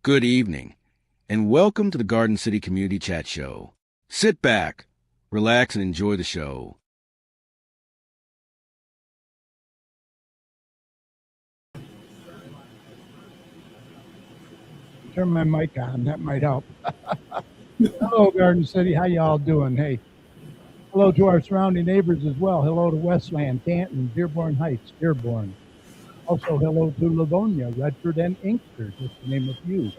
good evening, and welcome to the Garden City Community Chat Show. Sit back, relax, and enjoy the show. Turn my mic on. That might help. Hello, Garden City. How y'all doing? Hey, hello to our surrounding neighbors as well. Hello to Westland, Canton, Dearborn Heights, Dearborn. Also, hello to Livonia, Redford, and Inkster, just to name a few.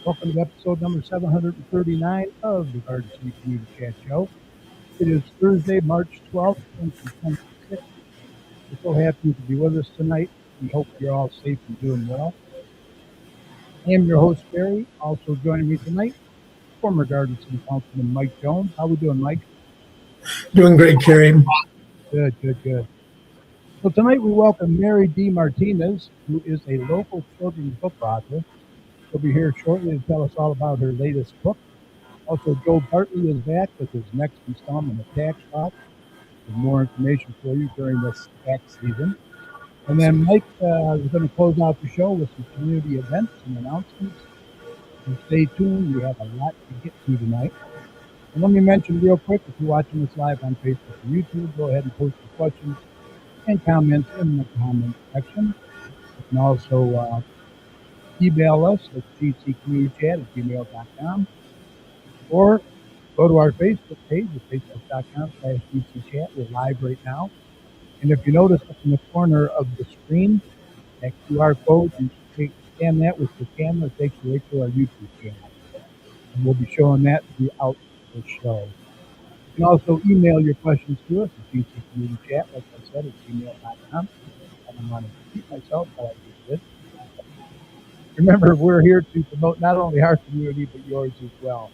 Welcome to episode number 739 of the Garden City Community Chat Show. It is Thursday, March 12th, 2026. We're so happy to be with us tonight. We hope you're all safe and doing well. I am your host, Barry. Also joining me tonight, former Garden City Councilman Mike Jones. How we doing, Mike? Doing great, Kerry. Good. So tonight we welcome Mary D. Martinez, who is a local children's book author. She'll be here shortly to tell us all about her latest book. Also, Joe Bartley is back with his next installment of Tax Talk, with more information for you during this tax season. And then Mike is going to close out the show with some community events and announcements. So stay tuned. We have a lot to get to tonight. And let me mention real quick, if you're watching this live on Facebook or YouTube, go ahead and post your questions and comments in the comment section. You can also email us at gccommunitychat@gmail.com or go to our Facebook page at facebook.com/gcchat. We're live right now. And if you notice up in the corner of the screen, that QR code, you scan that with your camera, it takes you right to our YouTube channel. And we'll be showing that throughout the show. You can also email your questions to us at gccommunitychat, like I said, at gmail.com. I don't want to repeat myself, but I just did. Remember, we're here to promote not only our community, but yours as well.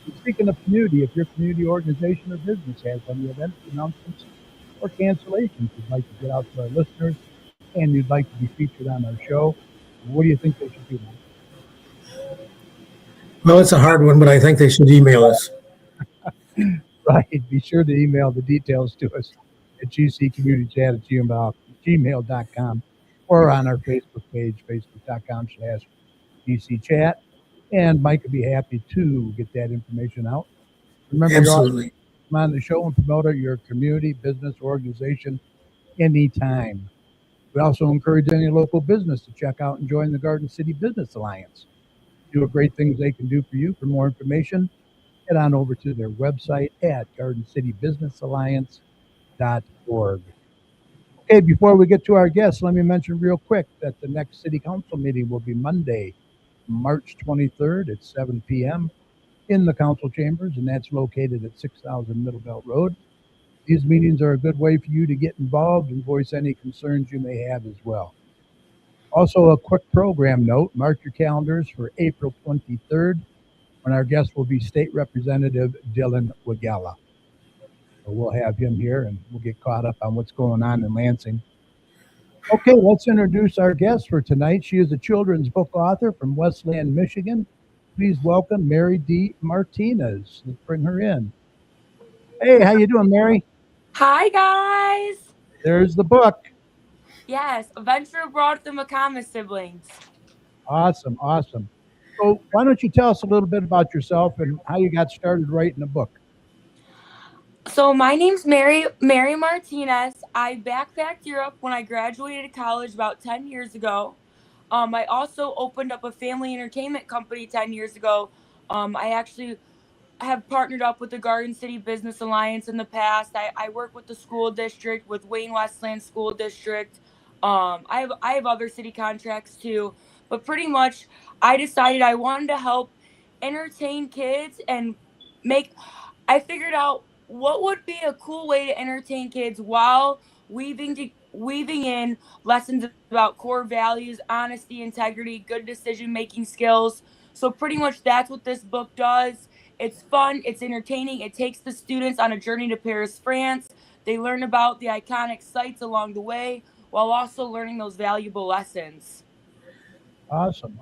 And speaking of community, if your community organization or business has any events, announcements, or cancellations you'd like to get out to our listeners and you'd like to be featured on our show, what do you think they should do, Mike? Well, it's a hard one, but I think they should email us. Right. Be sure to email the details to us at gccommunitychat@gmail.com or on our Facebook page, facebook.com/gcchat. And Mike would be happy to get that information out. Remember, you're also Absolutely. come on the show and promote your community, business, organization anytime. We also encourage any local business to check out and join the Garden City Business Alliance. Do great things they can do for you. For more information, head on over to their website at gardencitybusinessalliance.org. Okay, before we get to our guests, let me mention real quick that the next city council meeting will be Monday, March 23rd at 7 p.m. in the council chambers, and that's located at 6000 Middle Belt Road. These meetings are a good way for you to get involved and voice any concerns you may have as well. Also, a quick program note, mark your calendars for April 23rd, when our guest will be State Representative Dylan Wagella. So we'll have him here and we'll get caught up on what's going on in Lansing. Okay, let's introduce our guest for tonight. She is a children's book author from Westland, Michigan. Please welcome Mary D. Martinez. Let's bring her in. Hey, how you doing, Mary? Hi, guys. There's the book. Yes, Adventure Abroad with the McComas siblings. Awesome. So why don't you tell us a little bit about yourself and how you got started writing a book? So my name's Mary Martinez. I backpacked Europe when I graduated college about 10 years ago. I also opened up a family entertainment company 10 years ago. I actually have partnered up with the Garden City Business Alliance in the past. I work with the school district, with Wayne Westland School District. I have other city contracts too, but pretty much I decided I wanted to help entertain kids and make. I figured out what would be a cool way to entertain kids while weaving in lessons about core values, honesty, integrity, good decision making skills. So pretty much that's what this book does. It's fun, it's entertaining, it takes the students on a journey to Paris, France. They learn about the iconic sites along the way while also learning those valuable lessons. Awesome.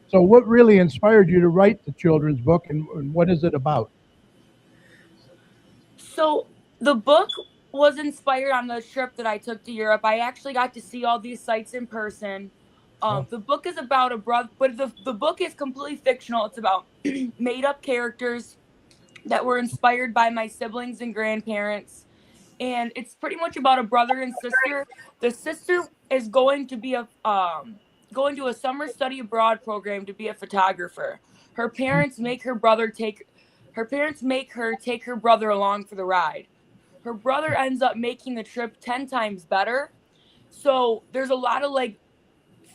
So what really inspired you to write the children's book and what is it about? So the book was inspired on the trip that I took to Europe. I actually got to see all these sites in person. Oh, The book is about a brother, but the book is completely fictional. It's about made up characters that were inspired by my siblings and grandparents, and it's pretty much about a brother and sister. The sister is going to a summer study abroad program to be a photographer. Her parents make her brother take her parents make her take her brother along for the ride. Her brother ends up making the trip 10 times better. So there's a lot of like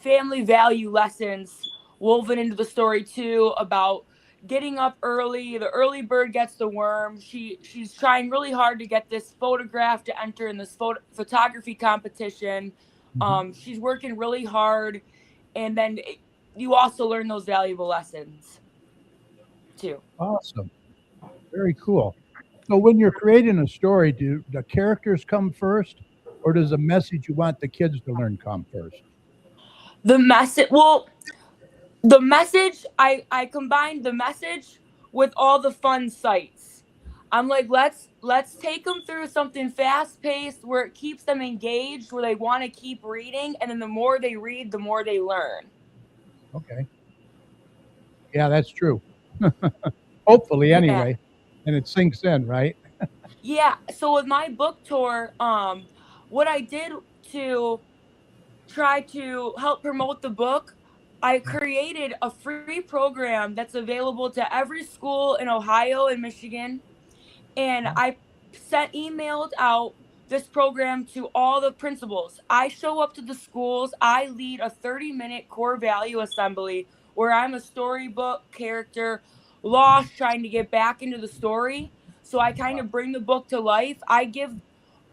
family value lessons woven into the story too, about getting up early. The early bird gets the worm. She's trying really hard to get this photograph to enter in this photography competition. mhm. She's working really hard, and then you also learn those valuable lessons too. Awesome. Very cool. So when you're creating a story, do the characters come first, or does the message you want the kids to learn come first? The message, well, the message, I combined the message with all the fun sights. I'm like, let's take them through something fast paced where it keeps them engaged, where they want to keep reading, and then the more they read, the more they learn. Okay. Yeah, that's true. Hopefully, Yeah. anyway. And it sinks in, right? Yeah, so with my book tour, what I did to try to help promote the book, I created a free program that's available to every school in Ohio and Michigan, and I emailed out this program to all the principals. I show up to the schools. I lead a 30-minute core value assembly where I'm a storybook character lost trying to get back into the story. So I kind of bring the book to life. I give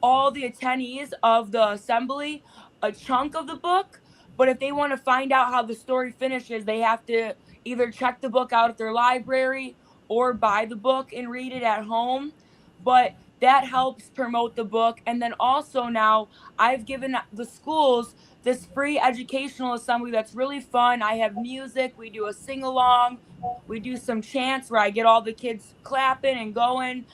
all the attendees of the assembly a chunk of the book, but if they want to find out how the story finishes, they have to either check the book out at their library or buy the book and read it at home. But that helps promote the book. And then also now I've given the schools this free educational assembly that's really fun. I have music, we do a sing along, we do some chants where I get all the kids clapping and going.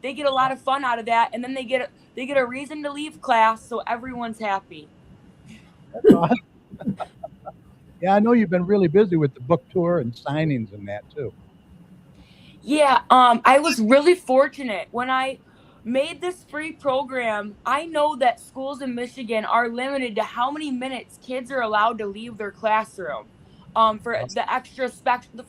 They get a lot of fun out of that, and then they get a reason to leave class, so everyone's happy. That's awesome. Yeah, I know you've been really busy with the book tour and signings and that too. Yeah, I was really fortunate when I made this free program. I know that schools in Michigan are limited to how many minutes kids are allowed to leave their classroom. For the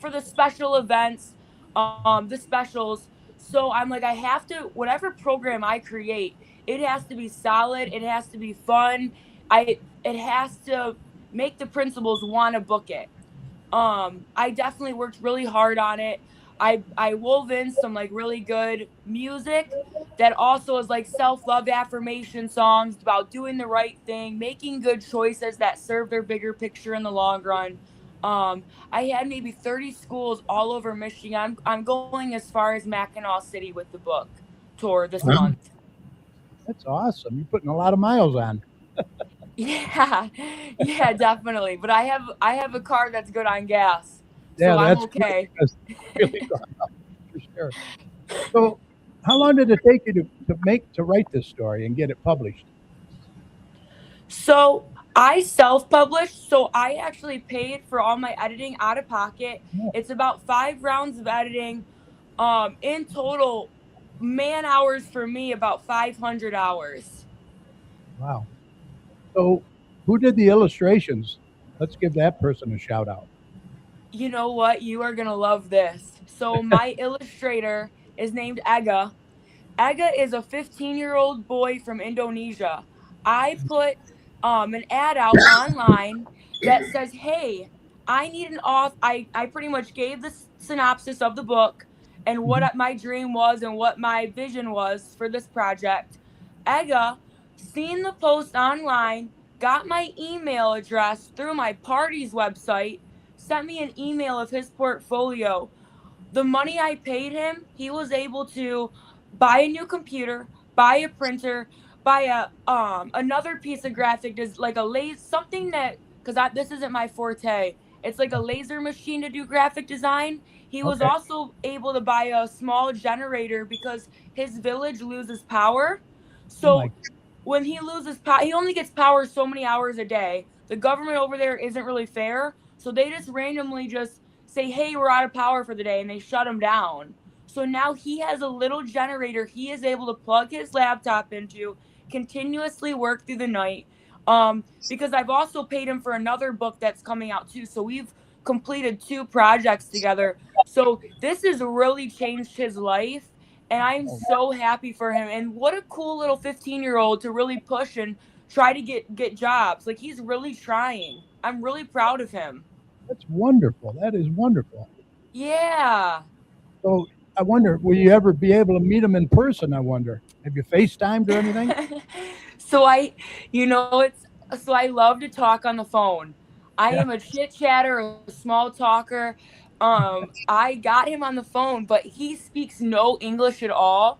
for the special events, the specials. So I'm like, I have to, whatever program I create, it has to be solid. It has to be fun. It has to make the principals want to book it. I definitely worked really hard on it. I wove in some like really good music that also is like self-love affirmation songs about doing the right thing, making good choices that serve their bigger picture in the long run. I had maybe 30 schools all over Michigan. I'm going as far as Mackinac City with the book tour this Wow. month. That's awesome. You're putting a lot of miles on. Yeah, yeah, definitely. But I have a car that's good on gas, Yeah, so I'm that's good okay. because it's really gone up for sure. So, how long did it take you to write this story and get it published? So I self-published, so I actually paid for all my editing out of pocket. Oh, It's about 5 rounds of editing. In total, man hours for me about 500 hours. wow. So, who did the illustrations? Let's give that person a shout out. You know what? You are gonna love this. So my illustrator is named Ega. Ega is a 15-year-old boy from Indonesia. I put an ad out online that says, "Hey, I need an author." I pretty much gave the synopsis of the book and Mhm. my dream was and what my vision was for this project. Ega seen the post online, got my email address through my party's website, sent me an email of his portfolio. The money I paid him, he was able to buy a new computer, buy a printer, buy a another piece of graphic like a laser, something that, because this isn't my forte. It's like a laser machine to do graphic design. He was Okay. also able to buy a small generator because his village loses power. Oh my. So when he loses power, he only gets power so many hours a day. the government over there isn't really fair. So they just randomly just say, hey, we're out of power for the day, and they shut him down. So now he has a little generator he is able to plug his laptop into, continuously work through the night. Because I've also paid him for another book that's coming out too. So we've completed 2 projects together. So this has really changed his life. And I'm so happy for him. And what a cool little 15-year-old to really push and try to get jobs. Like, he's really trying. I'm really proud of him. That's wonderful. That is wonderful. Yeah. So I wonder, will you ever be able to meet him in person? I wonder. Have you FaceTimed or anything? So I love to talk on the phone. I Yeah. am a chit chatter, a small talker. I got him on the phone, but he speaks no English at all.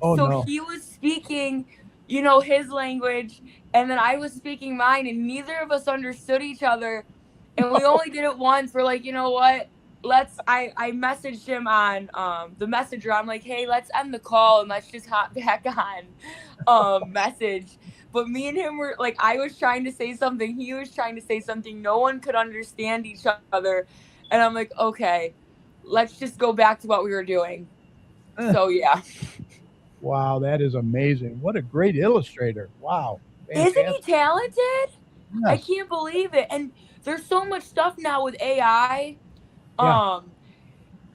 Oh So no. he was speaking, his language, and then I was speaking mine, and neither of us understood each other. And we only did it once. We're like, you know what? I messaged him on the messenger. I'm like, hey, let's end the call and let's just hop back on message. But me and him were like, I was trying to say something, he was trying to say something, no one could understand each other. And I'm like, okay, let's just go back to what we were doing. So yeah. Wow, that is amazing. What a great illustrator. Wow. Isn't he Fantastic. talented? I Yes. can't believe it. And there's so much stuff now with AI. Yeah.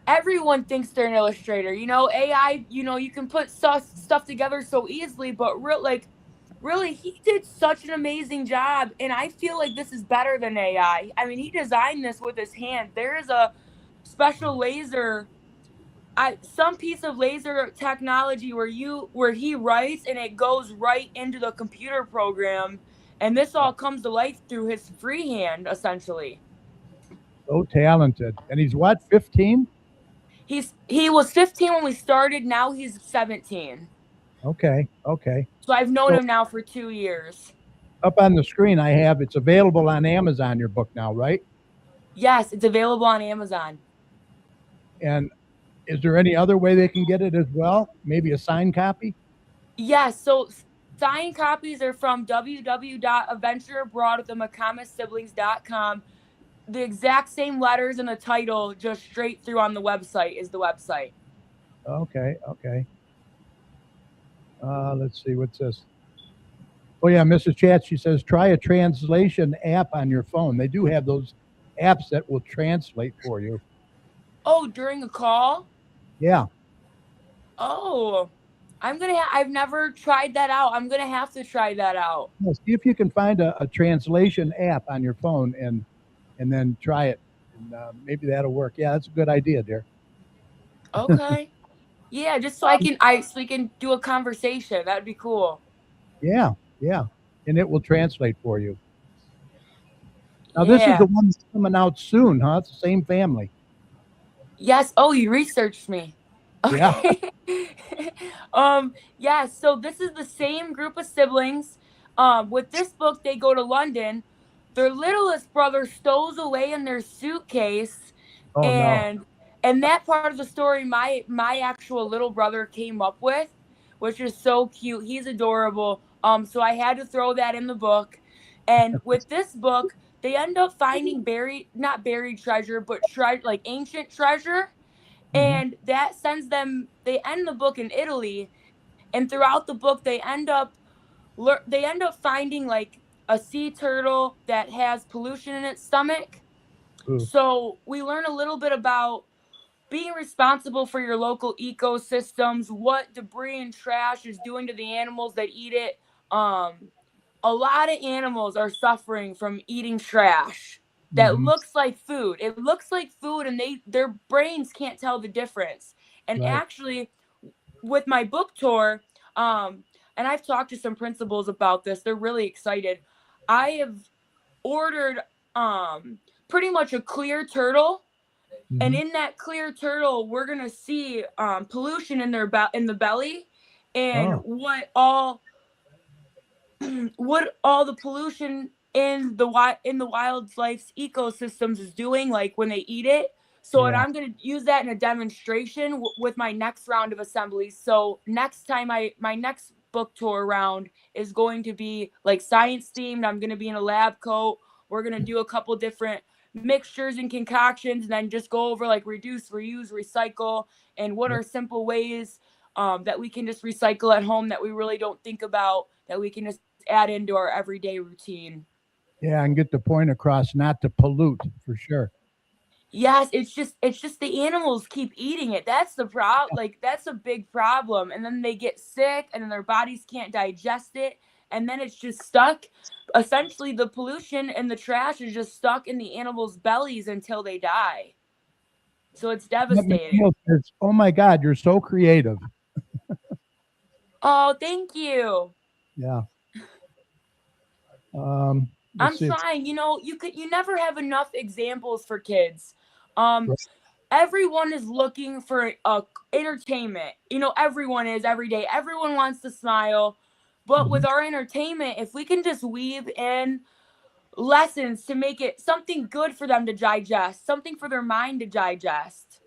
Everyone thinks they're an illustrator. AI, you can put stuff together so easily, but really he did such an amazing job, and I feel like this is better than AI. I mean, he designed this with his hand. There is a special laser, some piece of laser technology where he writes and it goes right into the computer program, and this all comes to life through his freehand essentially. So talented. And he's what, 15? He was 15 when we started. Now he's 17. Okay. Okay. So I've known So him now for 2 years. up on the screen, it's available on Amazon, your book now, right? Yes, it's available on Amazon. And is there any other way they can get it as well? Maybe a signed copy? Yes, so signed copies are from www.adventureabroadwiththemccomas-siblings.com. The exact same letters in the title, just straight through on the website, is the website. Okay. Okay. Let's see. What's this? Oh, yeah. Mrs. Chat, she says, try a translation app on your phone. They do have those apps that will translate for you. Oh, during a call? Yeah. Oh, I've never tried that out. I'm gonna have to try that out. Yeah, see if you can find a translation app on your phone and then try it. And maybe that'll work. Yeah, that's a good idea, dear. Okay. Yeah, just so we can do a conversation. That'd be cool. Yeah. Yeah. And it will translate for you. Now, this is Yeah. the one that's coming out soon, huh? It's the same family. Yes. Oh, you researched me. Yeah. Okay. Yeah, so this is the same group of siblings. With this book, they go to London. Their littlest brother stows away in their suitcase, Oh, no. and that part of the story my actual little brother came up with, which is so cute. He's adorable. So I had to throw that in the book. And with this book, they end up finding not buried treasure, but like ancient treasure, Hmm. and that sends them. They end the book in Italy, and throughout the book they end up finding like a sea turtle that has pollution in its stomach. Ooh. So we learn a little bit about being responsible for your local ecosystems, what debris and trash is doing to the animals that eat it. A lot of animals are suffering from eating trash that Hmm. looks like food. It looks like food, and their brains can't tell the difference. And Right. actually, with my book tour, and I've talked to some principals about this. They're really excited. I have ordered pretty much a clear turtle, and Hmm. in that clear turtle, we're gonna see pollution in in the belly, and Oh, what all the pollution in the wildlife's ecosystems is doing, like when they eat it. So, and yeah. I'm going to use that in a demonstration with my next round of assemblies. So next time my next book tour round is going to be like science themed. I'm going to be in a lab coat We're going to do a couple different mixtures and concoctions, and then just go over like reduce, reuse, recycle, and what are simple ways that we can just recycle at home that we really don't think about, that we can just add into our everyday routine. Yeah, and get the point across not to pollute for sure. Yes, it's just the animals keep eating it. That's the like that's a big problem. And then they get sick and then their bodies can't digest it. And then it's just stuck. Essentially, the pollution and the trash is just stuck in the animals' bellies until they die. So it's devastating. Oh my God, you're so creative. Oh, thank you. Yeah. I'm trying. You never have enough examples for kids. Everyone is looking for entertainment. Everyone is every day. Everyone wants to smile. But with our entertainment, if we can just weave in lessons to make it something good for them to digest, something for their mind to digest.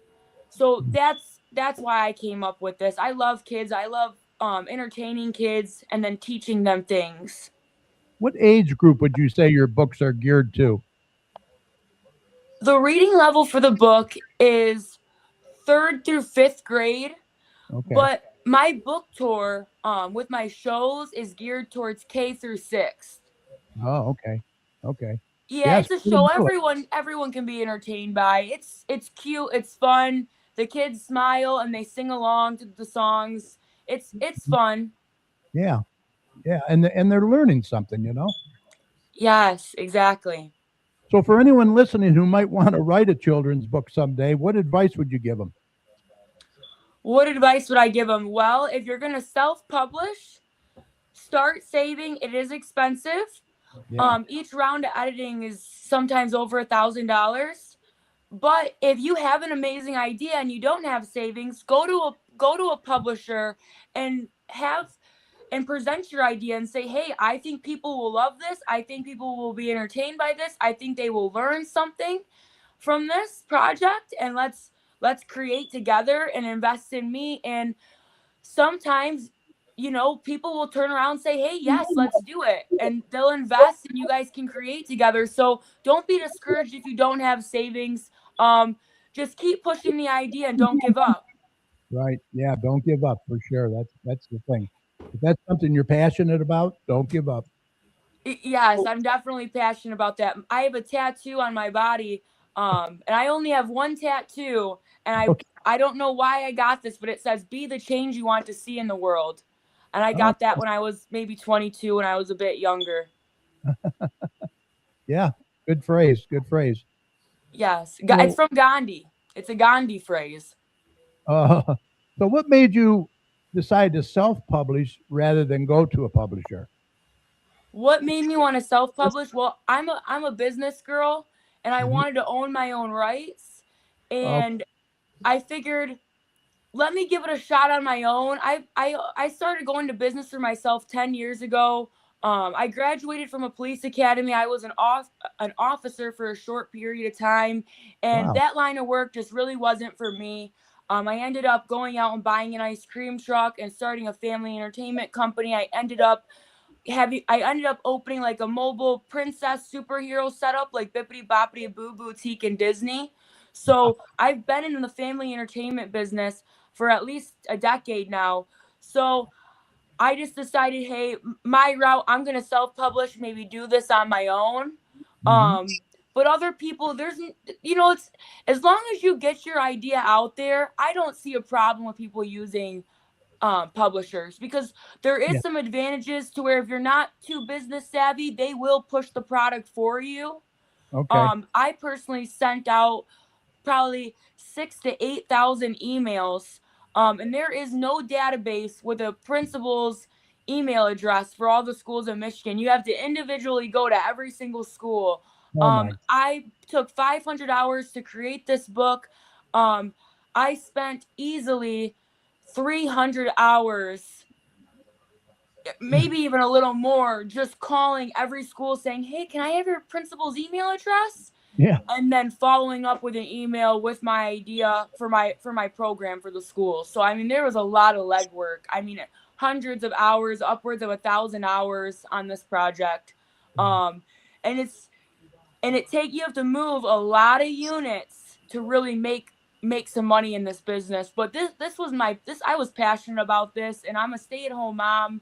So that's why I came up with this. I love kids. I love entertaining kids and then teaching them things. What age group would you say your books are geared to? The reading level for the book is 3rd through 5th grade. Okay. But my book tour with my shows is geared towards K through 6th. Oh, okay. Okay. Yeah, Yes, it's a show everyone can be entertained by. It's cute, it's fun. The kids smile and they sing along to the songs. It's fun. Yeah. Yeah. And they're learning something, Yes, exactly. So for anyone listening who might want to write a children's book someday, what advice would you give them? What advice would I give them? Well, if you're going to self-publish, start saving. It is expensive. Yeah. Each round of editing is sometimes over $1,000. But if you have an amazing idea and you don't have savings, go to a publisher and present your idea and say, "Hey, I think people will love this. I think people will be entertained by this. I think they will learn something from this project, and let's create together and invest in me." And sometimes people will turn around and say, "Hey, yes, let's do it," and they'll invest and you guys can create together. So don't be discouraged if you don't have savings. Just keep pushing the idea and don't give up. Right. Yeah. Don't give up for sure. That's the thing. If that's something you're passionate about, don't give up. Yes, I'm definitely passionate about that. I have a tattoo on my body, and I only have one tattoo, and Okay. I don't know why I got this, but it says, "Be the change you want to see in the world." And I Oh, got that when I was maybe 22, when I was a bit younger. yeah. Good phrase. Good phrase. Yes, it's from Gandhi. It's a Gandhi phrase. So what made you decide to self-publish rather than go to a publisher? What made me want to self-publish? Well, I'm a business girl, and I wanted to own my own rights, Oh, and I figured, let me give it a shot on my own. I started going to business for myself 10 years ago. I graduated from a police academy. I was an officer for a short period of time, and wow. that line of work just really wasn't for me. I ended up going out and buying an ice cream truck and starting a family entertainment company. I ended up opening like a mobile princess superhero setup like Bippity Boppity Boo Boutique in Disney. So I've been in the family entertainment business for at least a decade now. So I just decided, hey, my route, I'm going to self-publish, maybe do this on my own. But other people, it's as long as you get your idea out there, I don't see a problem with people using publishers, because there is Yeah. some advantages to where if you're not too business savvy, they will push the product for you. Okay. I personally sent out probably 6 to 8,000 emails, and there is no database with a principal's email address for all the schools in Michigan. You have to individually go to every single school. Oh my. I took 500 hours to create this book. I spent easily 300 hours, maybe even a little more, just calling every school saying, "Hey, can I have your principal's email address?" Yeah. And then following up with an email with my idea for my program for the school. So I mean, there was a lot of legwork. I mean, hundreds of hours, upwards of 1,000 hours on this project. And and you have to move a lot of units to really make some money in this business. But this was I was passionate about this, and I'm a stay-at-home mom.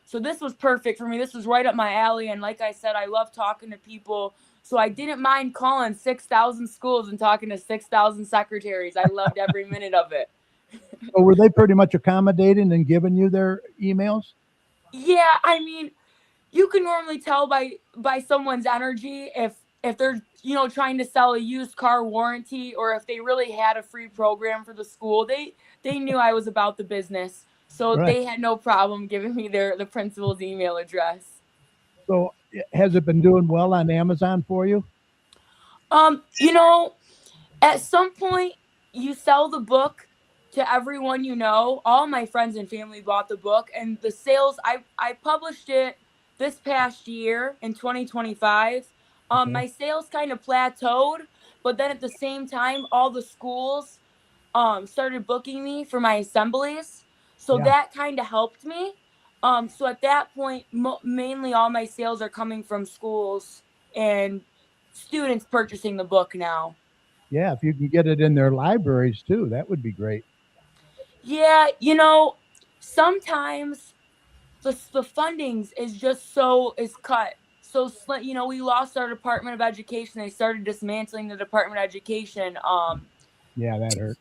So this was perfect for me. This was right up my alley, and like I said, I love talking to people. So I didn't mind calling 6,000 schools and talking to 6,000 secretaries. I loved every minute of it. So were they pretty much accommodating and giving you their emails? Yeah, I mean, you can normally tell by someone's energy if they're trying to sell a used car warranty, or if they really had a free program for the school. They knew I was about the business, so Right. they had no problem giving me the principal's email address. So has it been doing well on Amazon for you? You know, at some point you sell the book to everyone you know. All my friends and family bought the book, and the sales, I published it this past year in 2025. Okay. My sales kind of plateaued, but then at the same time all the schools started booking me for my assemblies, so Yeah. that kind of helped me. So at that point, mainly all my sales are coming from schools and students purchasing the book now. Yeah. If you can get it in their libraries too, that would be great. Yeah, sometimes the fundings is just is cut. So we lost our Department of Education. They started dismantling the Department of Education. Yeah, that hurt.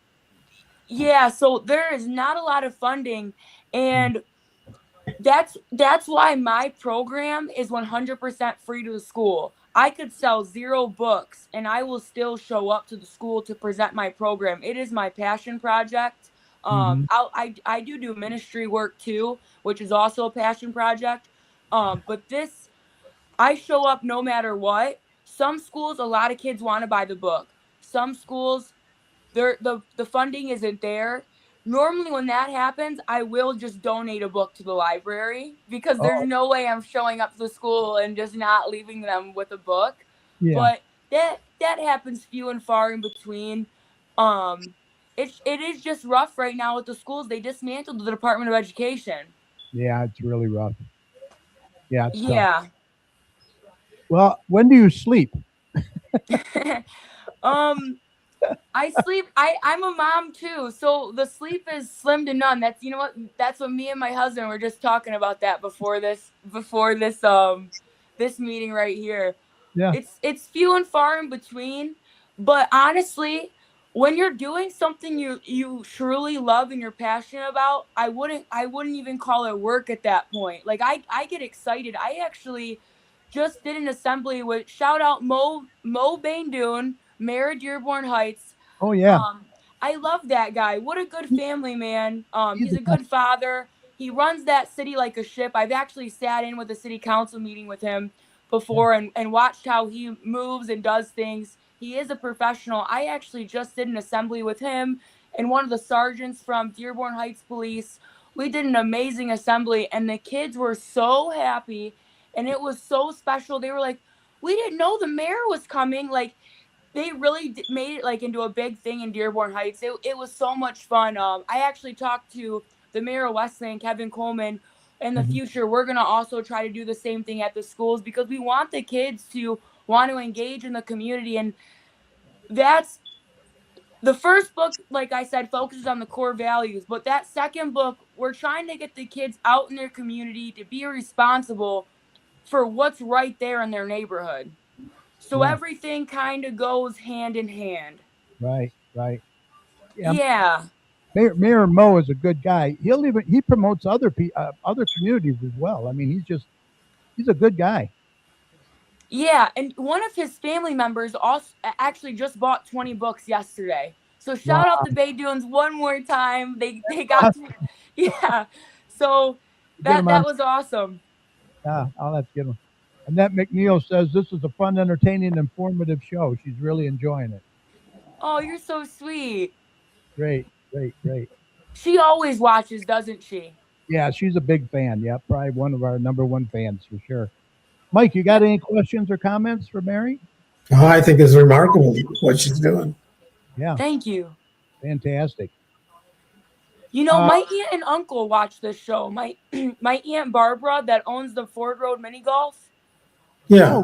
Yeah, so there is not a lot of funding, and that's why my program is 100% free to the school. I could sell 0 books and I will still show up to the school to present my program. It is my passion project. Mm-hmm. I do ministry work too, which is also a passion project. But this, I show up no matter what. Some schools, a lot of kids want to buy the book. Some schools, the funding isn't there. Normally when that happens, I will just donate a book to the library, because there's Oh, no way I'm showing up to the school and just not leaving them with a book. yeah. But that happens few and far in between. um it is just rough right now with the schools. They dismantled the Department of Education. Yeah, it's really rough. Yeah, it's tough. Yeah. Well, when do you sleep? um I sleep. I'm a mom too, so the sleep is slim to none. That's what me and my husband were just talking about that before this meeting right here. Yeah. It's few and far in between, but honestly, when you're doing something you truly love and you're passionate about, I wouldn't even call it work at that point. Like I get excited. I actually just did an assembly with, shout out Mo Baindoon, Mayor of Dearborn Heights. Oh, yeah. um, I love that guy. What a good family man. He's He's a a good father. He runs that city like a ship. I've actually sat in with a city council meeting with him yeah. before, and watched how he moves and does things. He is a professional. I actually just did an assembly with him and one of the sergeants from Dearborn Heights Police. We did an amazing assembly, and the kids were so happy, and it was so special. They were like, "We didn't know the mayor was coming." Like, they really made it like into a big thing in Dearborn Heights. It was so much fun. I actually talked to the mayor of Westland, Kevin Coleman. In the Mhm. future, we're gonna also try to do the same thing at the schools, because we want the kids to want to engage in the community. And that's the first book, like I said, focuses on the core values. But that second book, we're trying to get the kids out in their community to be responsible for what's right there in their neighborhood. So Yeah. everything kind of goes hand in hand. Right. Right. Yeah. Yeah. Mayor Mo is a good guy. He promotes other communities as well. I mean, he's a good guy. Yeah, and one of his family members also actually just bought 20 books yesterday. So Wow. shout out to Bay Dunes one more time. They got yeah. So Get him on. that was awesome. Yeah, I'll have to get him. Annette McNeil says this is a fun, entertaining, informative show. She's really enjoying it. Oh, you're so sweet. Great, great, great. She always watches, doesn't she? Yeah, she's a big fan. Yeah, probably one of our number one fans for sure. Mike, you got Yep. any questions or comments for Mary? Oh, I think it's remarkable what she's doing. Yeah, Thank you. fantastic. My aunt and uncle watch this show. My my aunt Barbara, that owns the Ford Road Mini Golf. Yeah.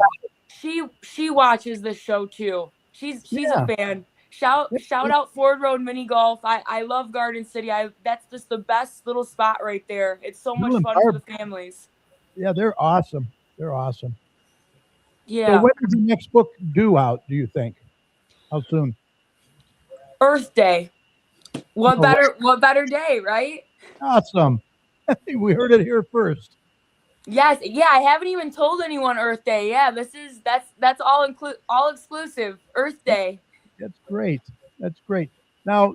She watches the show too. She's a Yeah. fan. Shout out Ford Road Mini Golf. I love Garden City. That's just the best little spot right there. It's so Bill much and fun for Barb, the families. yeah, they're awesome. They're awesome. So Yeah. when is the next book due out, do you think? How soon? Earth Day. No way. What better day, right? Awesome. We heard it here first. Yes, yeah, I haven't even told anyone Earth Day. Yeah, that's all exclusive. Earth That, Day. that's great. That's great. Now,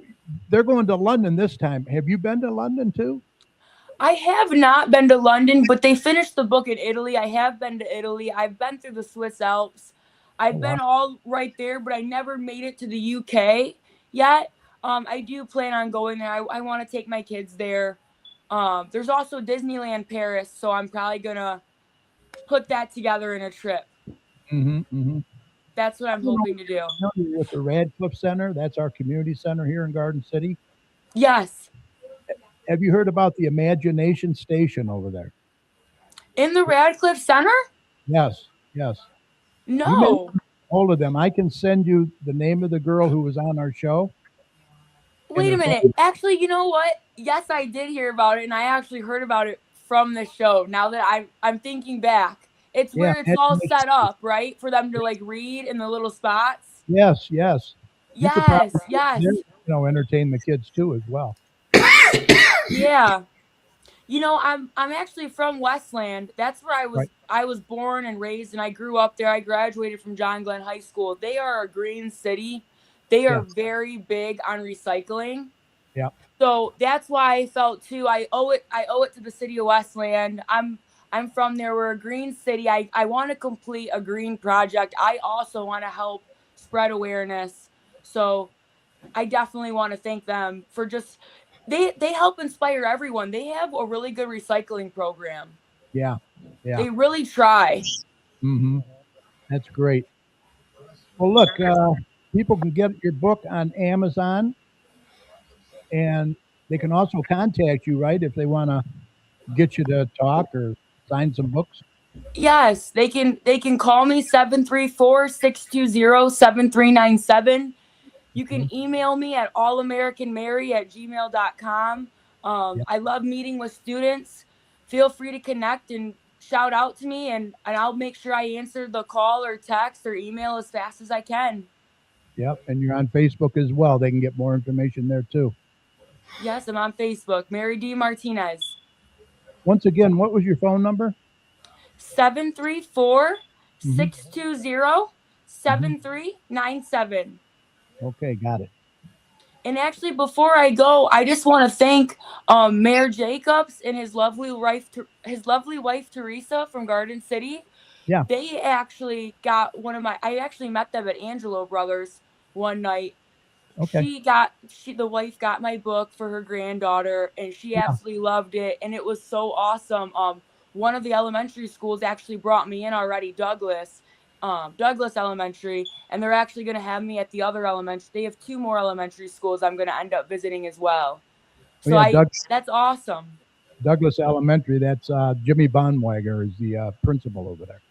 they're going to London this time. Have you been to London too? I have not been to London, but they finished the book in Italy. I have been to Italy. I've been through the Swiss Alps. Oh, I've wow. been all right there, but I never made it to the UK yet. I do plan on going there. I want to take my kids there. There's also Disneyland Paris, so I'm probably gonna put that together in a trip. Mm-hmm, mm-hmm. That's what I'm You know, hoping to do. familiar with the Radcliffe Center. That's our community center here in Garden City. Yes, Have you heard about the Imagination Station over there? in the Radcliffe Center. Yes, yes. You may No. get hold of them. I can send you the name of the girl who was on our show and Wait a her minute. phone. Actually, you know what? Yes, I did hear about it, and I actually heard about it from the show. Now that I'm thinking back, it's Yeah, where it's all Imagination set Station. up, right, for them to like read in the little spots. Yes, yes. You could probably Yes, yes, entertain the kids too as well. yeah. I'm actually from Westland. That's where Right. I was born and raised, and I grew up there. I graduated from John Glenn High School. They are a green city. They are Yes. very big on recycling. Yeah. So that's why I felt too. I owe it to the city of Westland. I'm from there. We're a green city. I want to complete a green project. I also want to help spread awareness. So I definitely want to thank them for just they help inspire everyone. They have a really good recycling program. Yeah. Yeah. They really try. Mm-hmm. That's great. Well, look, people can get your book on Amazon, and they can also contact you, right, if they want to get you to talk or sign some books. Yes, they can call me 734-620-7397. You Mhm. can email me at allamericanmary@gmail.com. Yeah. I love meeting with students. Feel free to connect and shout out to me, and I'll make sure I answer the call or text or email as fast as I can. Yep. And you're on Facebook as well. They can get more information there too. Yes, I'm on Facebook, Mary D. Martinez. Once again, what was your phone number? 734 Hmm. 620 Hmm. 7397. Okay, got it. And actually, before I go, I just want to thank Mayor Jacobs and his lovely wife Teresa from Garden City. Yeah. They actually got one of my. I actually met them at Angelo Brothers one night. Okay. The wife got my book for her granddaughter, and she Yeah. absolutely loved it, and it was so awesome. One of the elementary schools actually brought me in already, Douglas Elementary, and they're actually going to have me at the other elementary. They have two more elementary schools I'm going to end up visiting as well. Oh, So yeah. I that's awesome. Douglas Elementary. That's Jimmy Bonwager is the principal over there.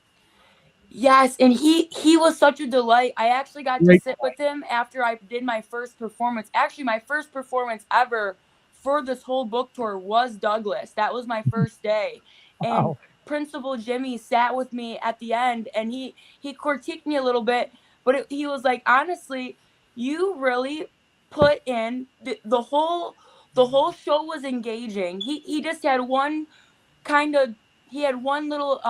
Yes, and he was such a delight. I actually got to Great. sit with him after I did my first performance. Actually, my first performance ever for this whole book tour was Douglas. That was my first day. And Wow. Principal Jimmy sat with me at the end, and he critiqued me a little bit, but he was like, "Honestly, you really put in the whole show was engaging." He just had one kind of he had one little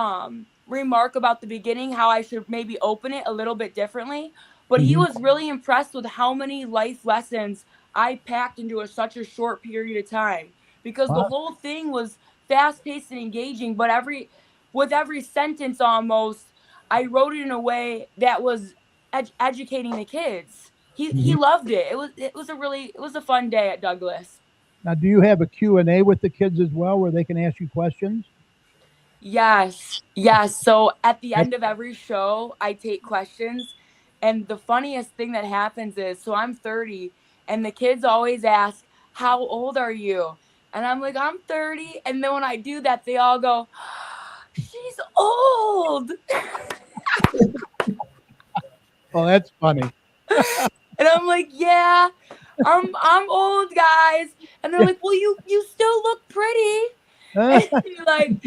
remark about the beginning, how I should maybe open it a little bit differently, but he Hmm. was really impressed with how many life lessons I packed into such a short period of time, because the Wow. whole thing was fast paced and engaging, but every sentence almost I wrote it in a way that was educating the kids. He Hmm. loved it. It was a fun day at Douglas. Now, do you have a Q&A with the kids as well where they can ask you questions? Yes, yes. So at the Yep. end of every show, I take questions. And the funniest thing that happens is, so I'm 30, and the kids always ask, "How old are you?" And I'm like, "I'm 30." And then when I do that, they all go, "She's old. Oh, that's funny. And I'm like, yeah, I'm old, guys. And they're like, well, you still look pretty. And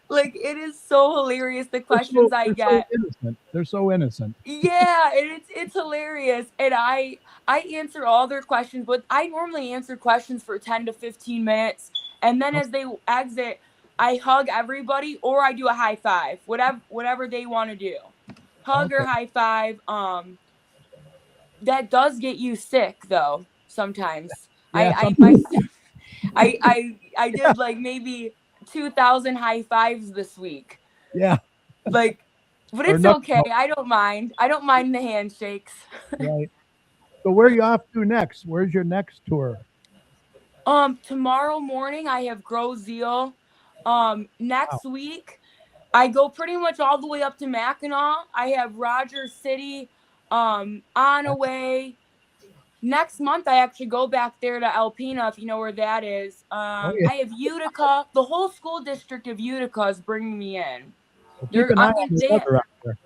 like it is so hilarious the questions I They're so get. innocent. They're so innocent. Yeah, and it's hilarious. And I answer all their questions, but I normally answer questions for 10 to 15 minutes. And then as they exit, I hug everybody or I do a high five, whatever they want to do. Hug or Okay. high five. That does get you sick though, sometimes. Yeah, I did like maybe 2,000 high fives this week. yeah, Like, but or it's nothing. okay. I don't mind. I don't mind the handshakes. Right. So where are you off to next? Where's your next tour? Tomorrow morning I have Grow Zeal. Next week I go pretty much all the way up to Mackinac. I have Rogers City, on a way. Next month I actually go back there to Alpena, if you know where that is. Oh, yeah. I have Utica. The whole school district of Utica is bringing me in. Well, keep an eye on the weather out there.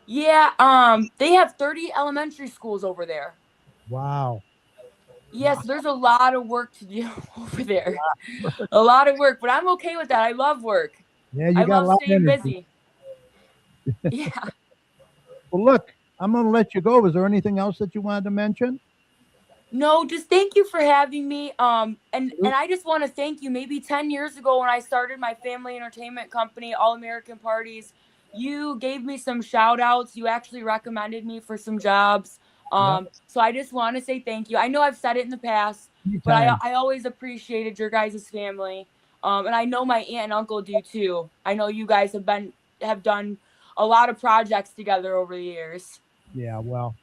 Yeah, they have 30 elementary schools over there. Wow. Yes, there's a lot of work to do over there. A lot of work, but I'm okay with that. I love work. Yeah, you I got a love lot of staying energy. busy. Yeah. Well, look, I'm going to let you go. Is there anything else that you wanted to mention? No, just thank you for having me. And I just want to thank you. Maybe 10 years ago when I started my family entertainment company, All American Parties, you gave me some shout outs. You actually recommended me for some jobs. So I just want to say thank you. I know I've said it in the past, but Anytime. I always appreciated your guys' family. And I know my aunt and uncle do too. I know you guys have done a lot of projects together over the years. Yeah, well,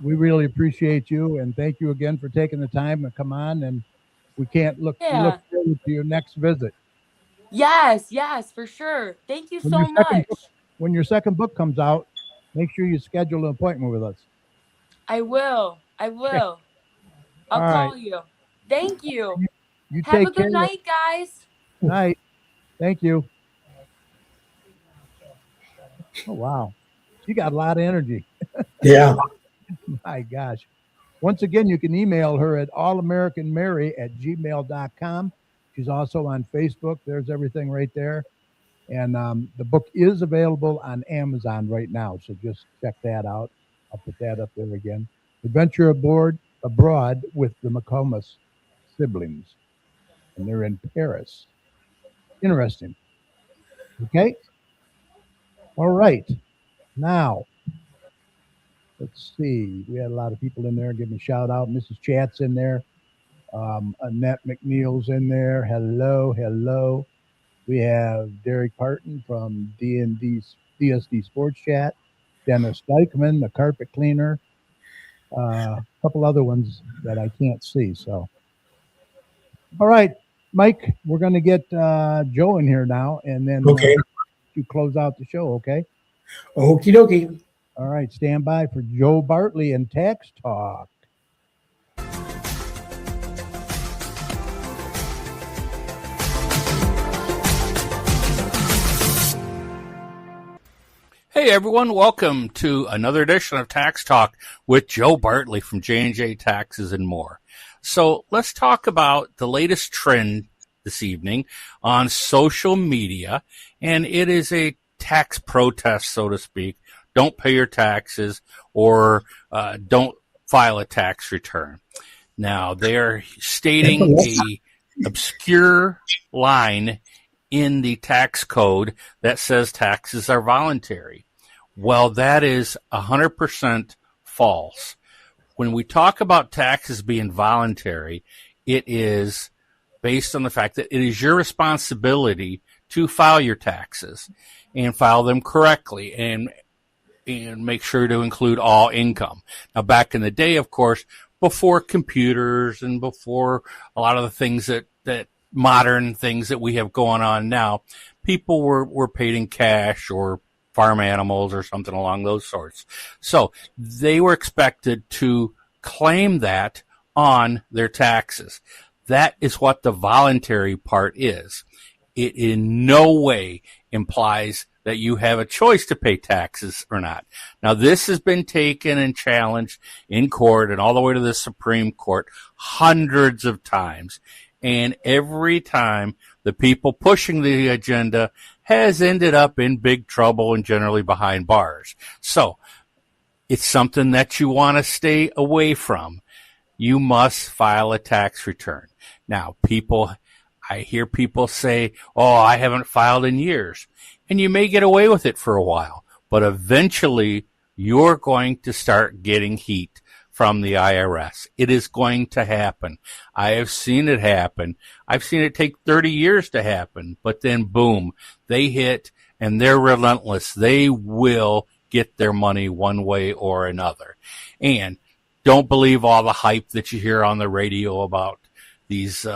we really appreciate you, and thank you again for taking the time to come on. And we can't look Yeah. forward to your next visit. Yes, for sure. Thank you so much. When your second book comes out, make sure you schedule an appointment with us. I will. I'll call you. Thank you. You Have a take care. good night, guys. Night. Thank you. Oh, wow. She got a lot of energy. Yeah. My gosh. Once again, you can email her at allamericanmary@gmail.com. She's also on Facebook. There's everything right there. And the book is available on Amazon right now. So just check that out. I'll put that up there again. Adventure Abroad with the McComas siblings. And they're in Paris. Interesting. Okay. All right. Now, let's see. We had a lot of people in there. Give them a shout out. Mrs. Chat's in there. Annette McNeil's in there. Hello. We have Derek Parton from DSD Sports Chat. Dennis Dykman, the carpet cleaner. A couple other ones that I can't see. So, all right, Mike, we're going to get Joe in here now, and then you close out the show, okay? Okie dokie. All right, stand by for Joe Bartley and Tax Talk. Hey everyone, welcome to another edition of Tax Talk with Joe Bartley from J&J Taxes and More. So let's talk about the latest trend this evening on social media, and it is a tax protest, so to speak. Don't pay your taxes or don't file a tax return. Now, they are stating a obscure line in the tax code that says taxes are voluntary. Well, that is 100% false. When we talk about taxes being voluntary, it is based on the fact that it is your responsibility to file your taxes and file them correctly and make sure to include all income. Now, back in the day, of course, before computers and before a lot of the things that modern things that we have going on now, people were paid in cash or farm animals or something along those sorts. So they were expected to claim that on their taxes. That is what the voluntary part is. it in no way implies that you have a choice to pay taxes or not. Now, this has been taken and challenged in court and all the way to the Supreme Court hundreds of times. And every time the people pushing the agenda has ended up in big trouble and generally behind bars. So it's something that you want to stay away from. You must file a tax return. Now, I hear people say, oh, I haven't filed in years. And you may get away with it for a while, but eventually you're going to start getting heat from the IRS. It is going to happen. I have seen it happen. I've seen it take 30 years to happen, but then boom, they hit and they're relentless. They will get their money one way or another. And don't believe all the hype that you hear on the radio about these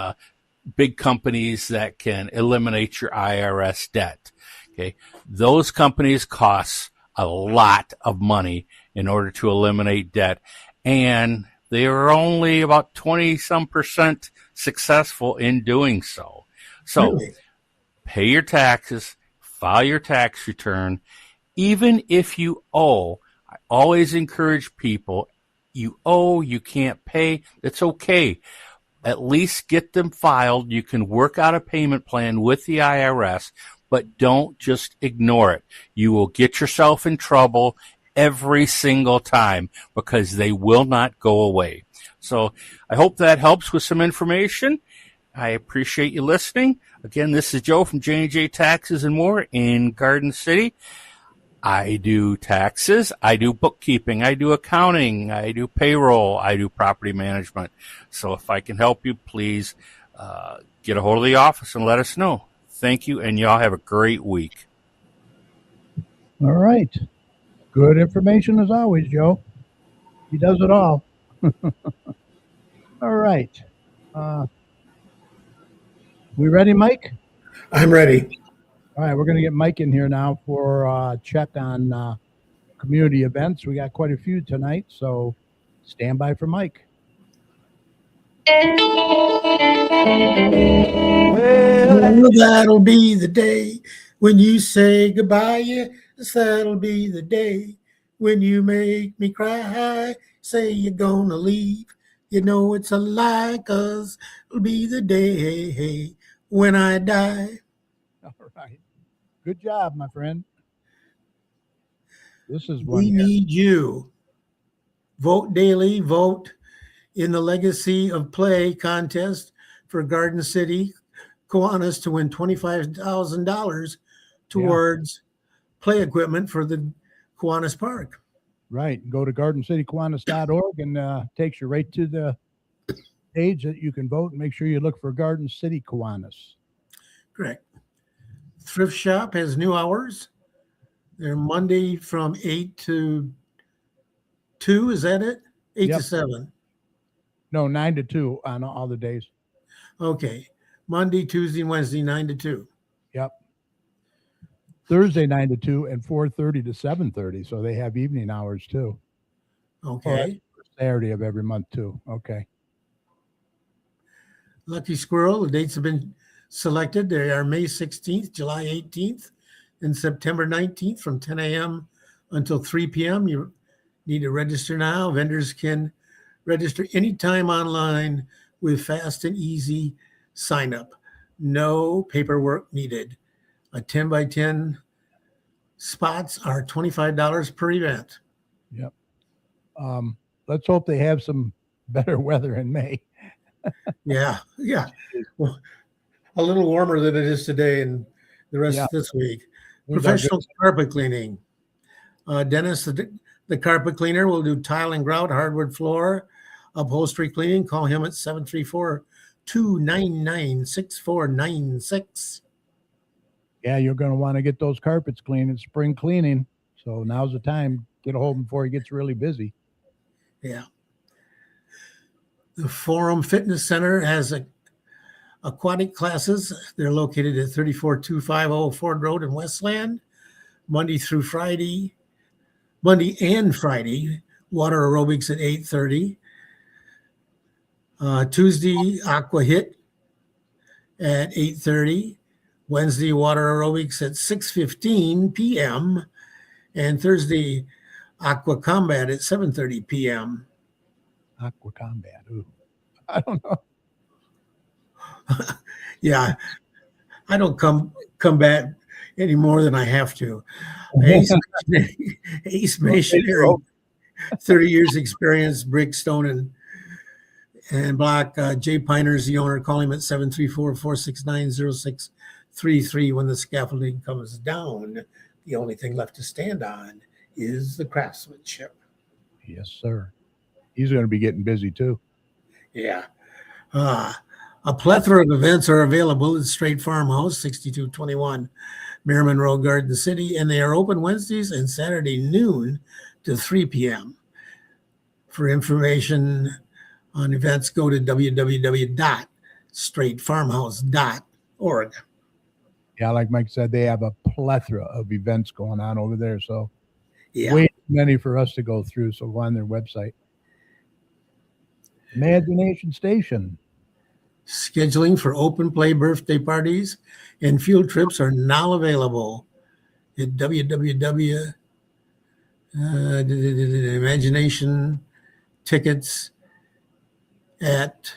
big companies that can eliminate your IRS debt. Okay, those companies cost a lot of money in order to eliminate debt, and they are only about 20% successful in doing so. So Really? pay your taxes, file your tax return. Even if you owe, I always encourage people, you owe, you can't pay, it's okay. At least get them filed. You can work out a payment plan with the IRS, but don't just ignore it. You will get yourself in trouble every single time because they will not go away. So I hope that helps with some information. I appreciate you listening. Again, this is Joe from J&J Taxes and More in Garden City. I do taxes, I do bookkeeping, I do accounting, I do payroll, I do property management. So if I can help you, please get a hold of the office and let us know. Thank you, and y'all have a great week. All right. Good information as always, Joe. He does it all. All right. We ready, Mike? I'm ready. All right, we're going to get Mike in here now for a check on community events. We got quite a few tonight, so stand by for Mike. Well, that'll be the day when you say goodbye. Yes, that'll be the day when you make me cry. Say you're gonna leave. You know it's a lie, 'cause it'll be the day when I die. All right. Good job, my friend. This is one We here. need you. Vote daily. Vote in the Legacy of Play contest for Garden City Kiwanis to win $25,000 towards play equipment for the Kiwanis Park. Right. Go to gardencitykiwanis.org and takes you right to the page that you can vote, and make sure you look for Garden City Kiwanis. Correct. Thrift Shop has new hours. They're Monday from 8 to 2. Is that it? 8 Yep. to 7. No, 9 to 2 on all the days. Okay. Monday, Tuesday, Wednesday, 9 to 2. Yep. Thursday 9 to 2 and 4:30 to 7:30. So they have evening hours too. Okay. Saturday of every month too. Okay. Lucky Squirrel, the dates have been selected. They are May 16th, July 18th, and September 19th from 10 a.m. until 3 p.m. You need to register now. Vendors can register anytime online with fast and easy sign up. No paperwork needed. A 10 by 10 spots are $25 per event. Yep. Let's hope they have some better weather in May. Yeah. Well, a little warmer than it is today and the rest of this week. Professional carpet cleaning. Dennis, the carpet cleaner, will do tile and grout, hardwood floor, upholstery cleaning. Call him at 734-299-6496. Yeah, you're going to want to get those carpets clean. It's spring cleaning. So now's the time. Get a hold of him before he gets really busy. Yeah. The Forum Fitness Center has aquatic classes. They're located at 34250 Ford Road in Westland, Monday and Friday, water aerobics at 8:30. Tuesday, Aqua Hit at 8:30. Wednesday, water aerobics at 6:15 p.m. And Thursday, aqua combat at 7:30 p.m. Aqua Combat. Ooh, I don't know. Yeah, I don't combat any more than I have to. Ace Masonry, 30 years experience, brick, stone, and block. Jay Piner's the owner. Call him at 734-469-0633. When the scaffolding comes down, the only thing left to stand on is the craftsmanship. Yes, sir. He's going to be getting busy too. Yeah. A plethora of events are available at Straight Farmhouse, 6221 Merriman Road, Garden City, and they are open Wednesdays and Saturday noon to 3 p.m. For information on events, go to www.straightfarmhouse.org. Yeah, like Mike said, they have a plethora of events going on over there. So Yeah. way too many for us to go through. So go on their website. Imagination Station. Scheduling for open play birthday parties and field trips are now available at www. Imagination tickets at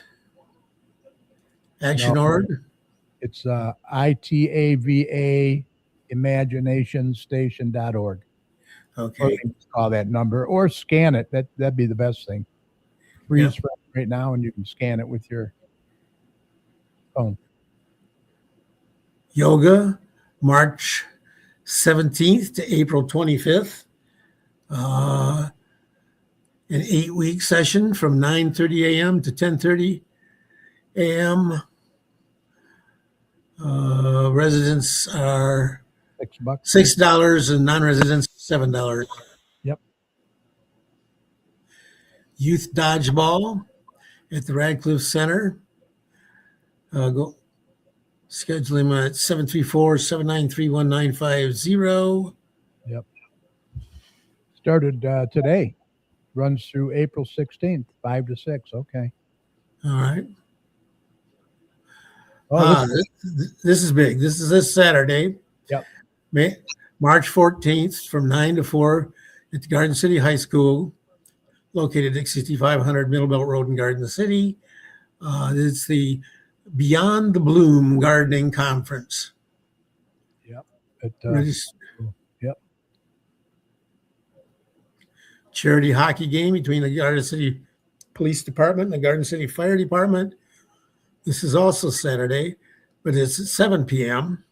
Action.org. It's ITAVA imaginationstation.org. Okay. Call that number or scan it. That'd be the best thing. Freeze frame right now, and you can scan it with your phone. Yoga, March 17th to April 25th. An 8-week session from 9:30 a.m. to 10:30 a.m. Residents are $6. $6 and non-residents $7. Yep. Youth dodgeball at the Radcliffe Center. Go schedule him at 734-793-1950. Yep. Started today. Runs through April 16th, 5 to 6. Okay. All right. This is big. This is this Saturday. Yep. March 14th from 9 to 4 at the Garden City High School, located at 6500 Middle Belt Road in Garden City. It's the Beyond the Bloom Gardening Conference. Yep. Yep. Charity hockey game between the Garden City Police Department and the Garden City Fire Department. This is also Saturday, but it's at 7 p.m.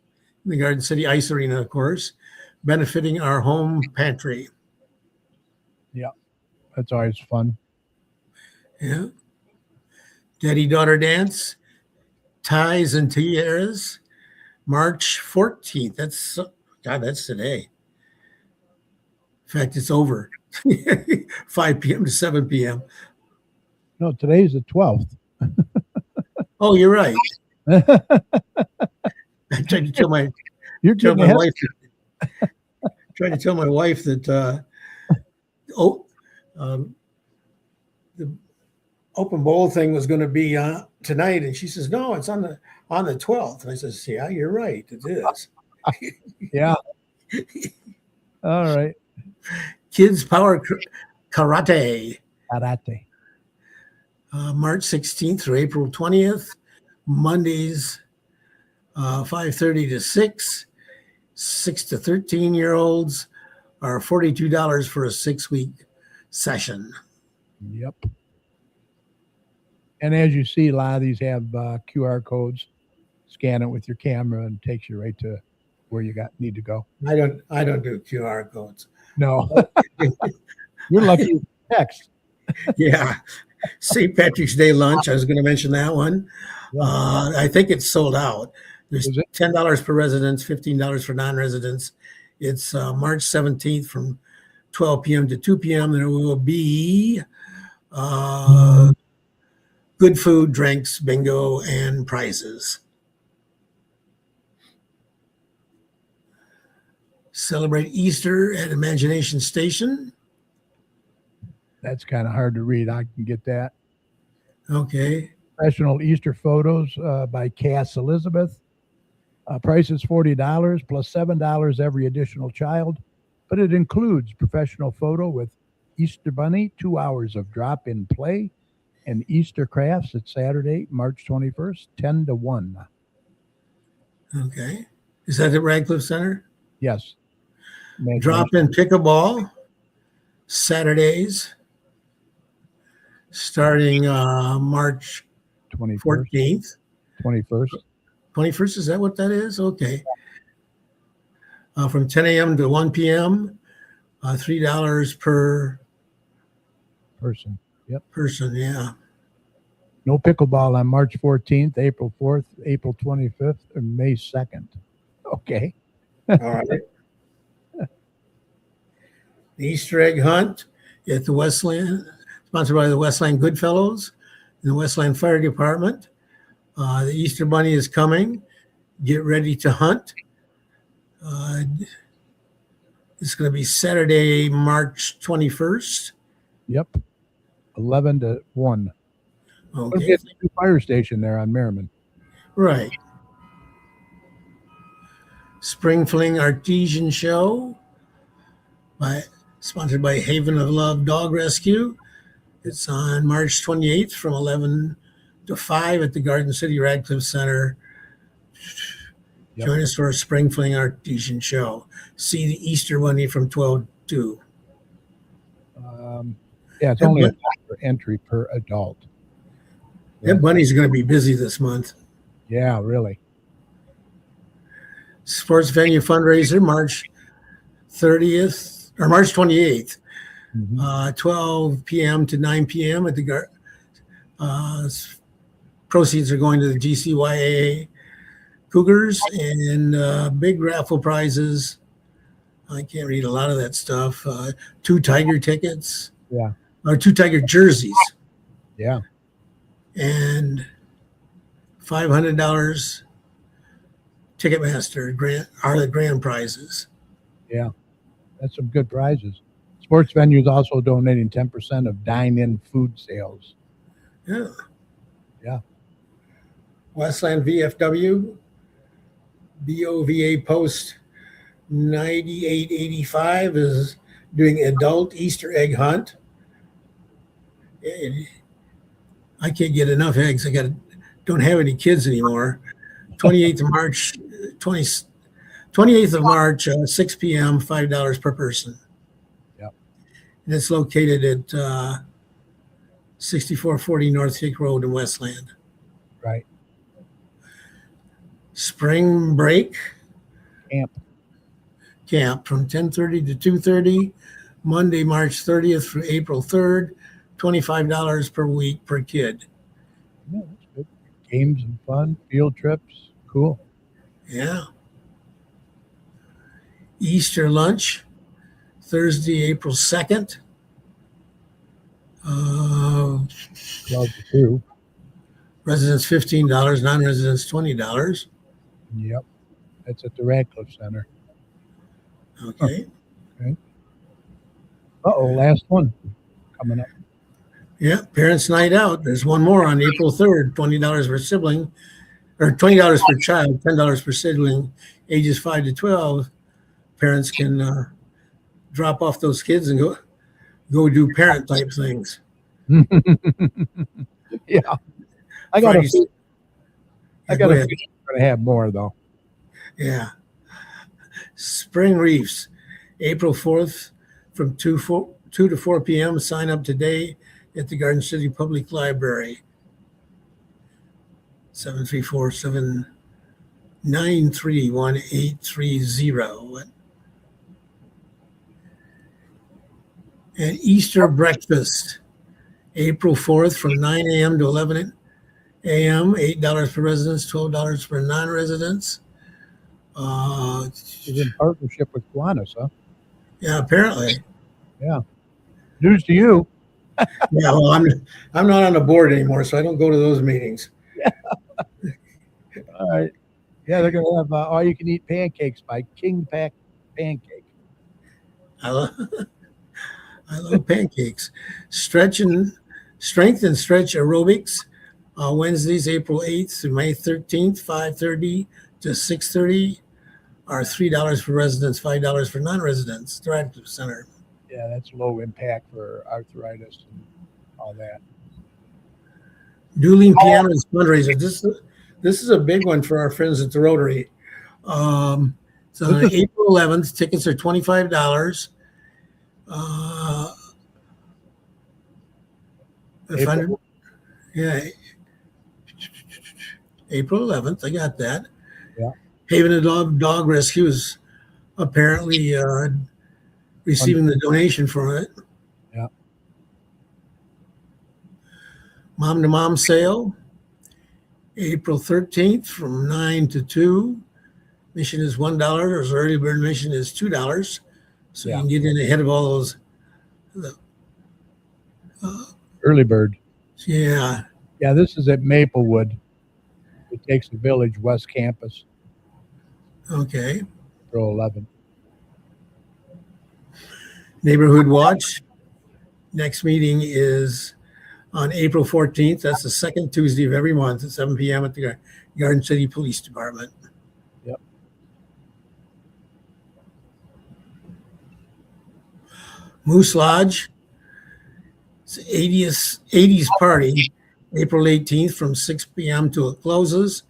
in the Garden City Ice Arena, of course, benefiting our home pantry. Yeah, that's always fun. Yeah. Daddy-daughter dance, ties and tiaras, March 14th. That's today. In fact, it's over. 5 p.m. to 7 p.m. No, today's the 12th. Oh, you're right. I tried to tell my wife. Tried to tell my wife that the open bowl thing was going to be tonight, and she says, "No, it's on the 12th." And I says, "Yeah, you're right. It is." Yeah. All right. Kids Power Karate. Karate. March 16th through April 20th. Mondays, 5:30 to 6. 6 to 13-year-olds are $42 for a 6-week session. Yep. And as you see, a lot of these have QR codes. Scan it with your camera and takes you right to where you need to go. I don't do QR codes. No. You're lucky with text. Yeah. St. Patrick's Day lunch. I was going to mention that one. I think it's sold out. There's $10 per residence, $15 for non-residents. It's March 17th from 12 p.m. to 2 p.m. There will be good food, drinks, bingo, and prizes. Celebrate Easter at Imagination Station. That's kind of hard to read. I can get that. Okay. Professional Easter photos by Cass Elizabeth. Price is $40 plus $7 every additional child, but it includes professional photo with Easter Bunny, 2 hours of drop-in play, and Easter crafts at Saturday, March 21st, 10 to 1. Okay. Is that at Radcliffe Center? Yes. Drop-in pickleball, Saturdays, starting March 21st. 14th. 21st. 21st, is that what that is? Okay. From 10 a.m. to 1 p.m., $3 per Person. Yep. person, yeah. No pickleball on March 14th, April 4th, April 25th, and May 2nd. Okay. All right. The Easter egg hunt at the Westland, sponsored by the Westland Goodfellows and the Westland Fire Department. The Easter Bunny is coming. Get ready to hunt. It's going to be Saturday, March 21st. Yep. 11 to 1. Okay. Get the fire station there on Merriman. Right. Spring Fling Artesian Show, sponsored by Haven of Love Dog Rescue. It's on March 28th from 11 to 5 at the Garden City Radcliffe Center. Yep. Join us for a Spring Fling Artesian Show. See the Easter Bunny from 12 to 2. Yeah, it's only $1 entry per adult. That bunny's going to be busy this month. Yeah, really. Sports venue fundraiser, March 30th or March 28th, 12 p.m. to 9 p.m. at the proceeds are going to the GCYA Cougars and big raffle prizes. I can't read a lot of that stuff. 2 Tiger tickets. Yeah. Or 2 Tiger jerseys. Yeah. And $500 Ticketmaster grant are the grand prizes. Yeah. That's some good prizes. Sports venues also donating 10% of dine-in food sales. Yeah. Yeah. Westland VFW, BOVA Post 9885 is doing adult Easter egg hunt. I can't get enough eggs. Don't have any kids anymore. 28th of March, 28th of March, 6 p.m., $5 per person. Yep. And it's located at 6440 North Hick Road in Westland. Right. Spring break Camp from 10:30 to 2:30, Monday, March 30th through April 3rd, $25 per week per kid. Yeah, that's good. Games and fun, field trips. Cool. Yeah. Easter lunch, Thursday, April 2nd. 12 to 2. Residents $15, non-residents $20. Yep. That's at the Radcliffe Center. Okay. Last one coming up. Yeah, Parents Night Out. There's one more on April 3rd, $20 per sibling, or $20 per child, $10 per sibling, ages 5 to 12. Parents can drop off those kids and go do parent type things. Yeah. I got Friday- a Yeah, feeling go ahead. we're going to have more, though. Yeah. Spring Reefs, April 4th from 2 to 4 p.m. Sign up today at the Garden City Public Library. 734-793-1830. And Easter breakfast, April 4th from 9 a.m. to 11 a.m., $8 per residence, $12 for non-residents. It's in partnership with Kiwanis, huh? Yeah, apparently. Yeah. News to you. Yeah, well, I'm not on the board anymore, so I don't go to those meetings. All right. Yeah, they're going to have all-you-can-eat pancakes by King Pack Pancake. I love pancakes. Strength and stretch aerobics, Wednesdays, April 8th through May 13th, 5:30 to to 6:30 are $3 for residents, $5 for non-residents. The Radcliffe Center. Yeah, that's low impact for arthritis and all that. Dueling Pianos fundraiser. This is a big one for our friends at the Rotary. So on April 11th, tickets are $25. April 11th, I got that. Yeah. Haven and Dog Rescue is apparently receiving the donation for it. Yeah. Mom to Mom sale, April 13th from 9 to 2. Mission is $1. Or early bird mission is $2. So you can get in ahead of all those. Early bird. Yeah. Yeah, this is at Maplewood. It takes the Village West Campus. Okay. April 11th. Neighborhood Watch. Next meeting is on April 14th. That's the second Tuesday of every month at 7 p.m. at the Garden City Police Department. Yep. Moose Lodge. It's 80s party, April 18th from 6 p.m. till it closes.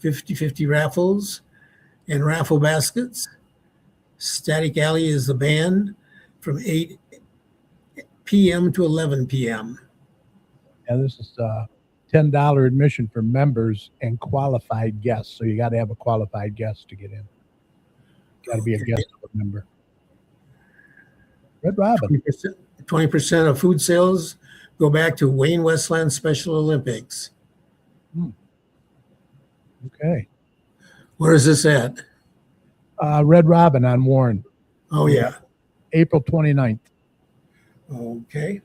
50-50 raffles and raffle baskets. Static Alley is the band from 8 p.m. to 11 p.m. Yeah, this is $10 admission for members and qualified guests. So you got to have a qualified guest to get in. Got to be a guest of a member. Red Robin. 20% of food sales go back to Wayne Westland Special Olympics. Okay. Where is this at? Red Robin on Warren. Oh, yeah. April 29th. Okay.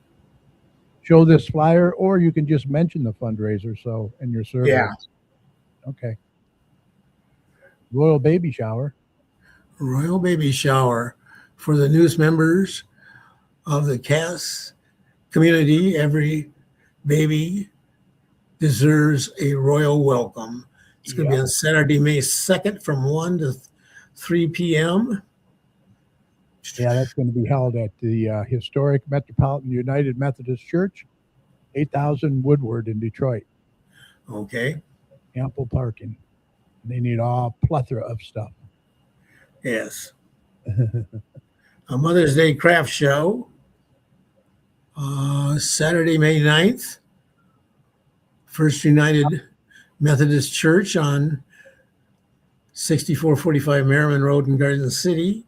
Show this flyer, or you can just mention the fundraiser so in your survey. Yeah. Okay. Royal Baby Shower. Royal Baby Shower for the news members of the Cass community. Every baby deserves a royal welcome. It's going to be on Saturday, May 2nd from 1 to 3 p.m. Yeah, that's going to be held at the historic Metropolitan United Methodist Church, 8000 Woodward in Detroit. Okay. Ample parking. They need all plethora of stuff. Yes. A Mother's Day craft show. Saturday, May 9th. First United Methodist Church on 6445 Merriman Road in Garden City.